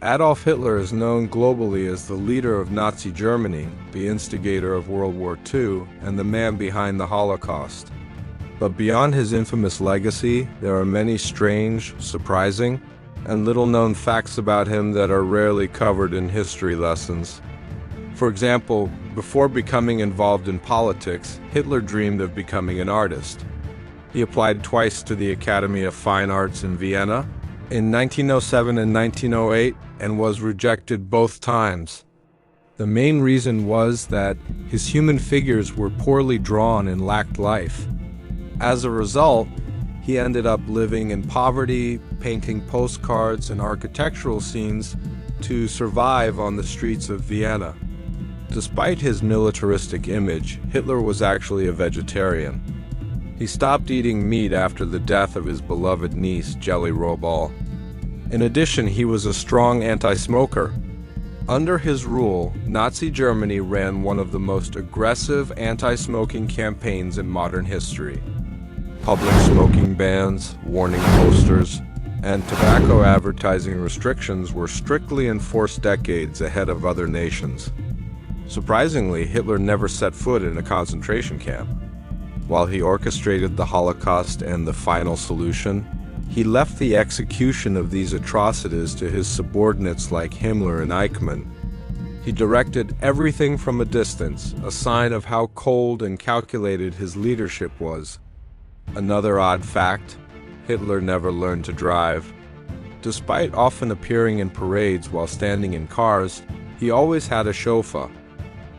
Adolf Hitler is known globally as the leader of Nazi Germany, the instigator of World War II, and the man behind the Holocaust. But beyond his infamous legacy, there are many strange, surprising, and little-known facts about him that are rarely covered in history lessons. For example, before becoming involved in politics, Hitler dreamed of becoming an artist. He applied twice to the Academy of Fine Arts in Vienna, in 1907 and 1908, and was rejected both times. The main reason was that his human figures were poorly drawn and lacked life. As a result, he ended up living in poverty, painting postcards and architectural scenes to survive on the streets of Vienna. Despite his militaristic image, Hitler was actually a vegetarian. He stopped eating meat after the death of his beloved niece, Jelly Roll. In addition, he was a strong anti-smoker. Under his rule, Nazi Germany ran one of the most aggressive anti-smoking campaigns in modern history. Public smoking bans, warning posters, and tobacco advertising restrictions were strictly enforced decades ahead of other nations. Surprisingly, Hitler never set foot in a concentration camp. While he orchestrated the Holocaust and the final solution, he left the execution of these atrocities to his subordinates like Himmler and Eichmann. He directed everything from a distance, a sign of how cold and calculated his leadership was. Another odd fact, Hitler never learned to drive. Despite often appearing in parades while standing in cars, he always had a chauffeur.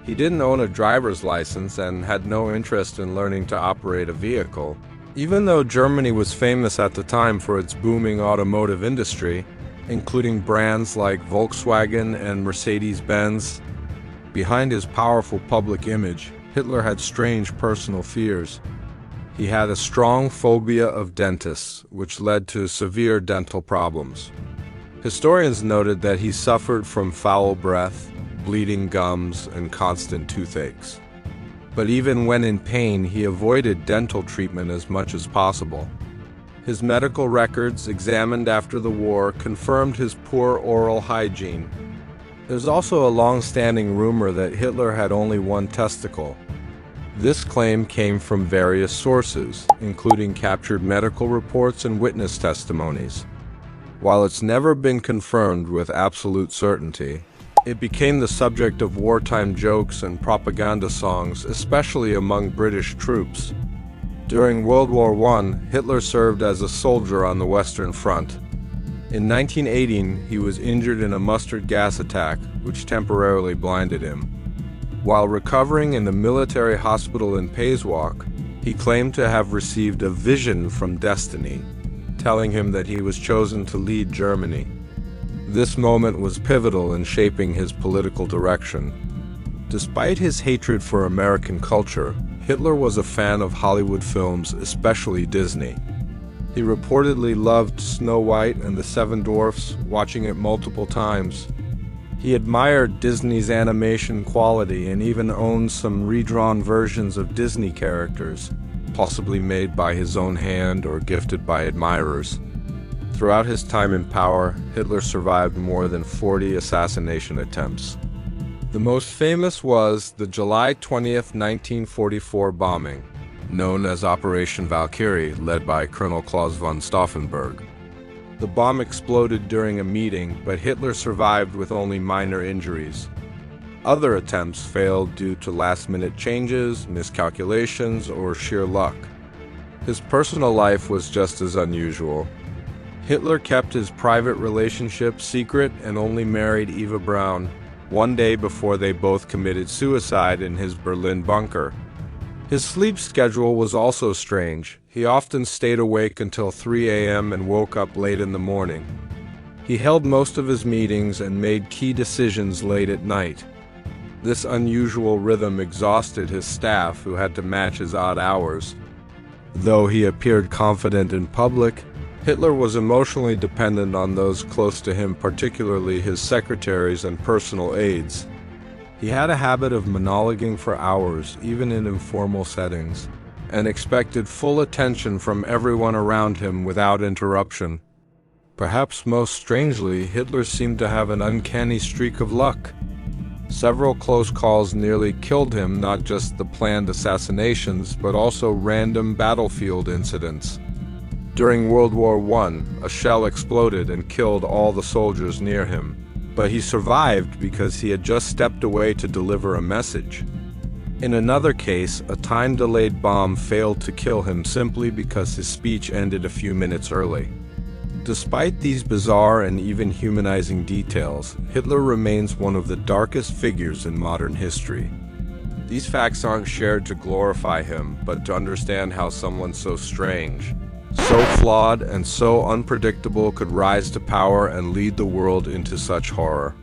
He didn't own a driver's license and had no interest in learning to operate a vehicle. Even though Germany was famous at the time for its booming automotive industry, including brands like Volkswagen and Mercedes-Benz, behind his powerful public image, Hitler had strange personal fears. He had a strong phobia of dentists, which led to severe dental problems. Historians noted that he suffered from foul breath, bleeding gums, and constant toothaches. But even when in pain, he avoided dental treatment as much as possible. His medical records, examined after the war, confirmed his poor oral hygiene. There's also a long-standing rumor that Hitler had only one testicle. This claim came from various sources, including captured medical reports and witness testimonies. While it's never been confirmed with absolute certainty, it became the subject of wartime jokes and propaganda songs, especially among British troops. During World War I, Hitler served as a soldier on the Western Front. In 1918, he was injured in a mustard gas attack, which temporarily blinded him. While recovering in the military hospital in Pasewalk, he claimed to have received a vision from destiny, telling him that he was chosen to lead Germany. This moment was pivotal in shaping his political direction. Despite his hatred for American culture, Hitler was a fan of Hollywood films, especially Disney. He reportedly loved Snow White and the Seven Dwarfs, watching it multiple times. He admired Disney's animation quality and even owned some redrawn versions of Disney characters, possibly made by his own hand or gifted by admirers. Throughout his time in power, Hitler survived more than 40 assassination attempts. The most famous was the July 20th, 1944 bombing, known as Operation Valkyrie, led by Colonel Claus von Stauffenberg. The bomb exploded during a meeting, but Hitler survived with only minor injuries. Other attempts failed due to last-minute changes, miscalculations, or sheer luck. His personal life was just as unusual. Hitler kept his private relationship secret and only married Eva Braun, one day before they both committed suicide in his Berlin bunker. His sleep schedule was also strange. He often stayed awake until 3 a.m. and woke up late in the morning. He held most of his meetings and made key decisions late at night. This unusual rhythm exhausted his staff, who had to match his odd hours. Though he appeared confident in public, Hitler was emotionally dependent on those close to him, particularly his secretaries and personal aides. He had a habit of monologuing for hours, even in informal settings, and expected full attention from everyone around him without interruption. Perhaps most strangely, Hitler seemed to have an uncanny streak of luck. Several close calls nearly killed him, not just the planned assassinations, but also random battlefield incidents. During World War I, a shell exploded and killed all the soldiers near him. But he survived because he had just stepped away to deliver a message. In another case, a time-delayed bomb failed to kill him simply because his speech ended a few minutes early. Despite these bizarre and even humanizing details, Hitler remains one of the darkest figures in modern history. These facts aren't shared to glorify him, but to understand how someone so strange, so flawed, and so unpredictable could rise to power and lead the world into such horror.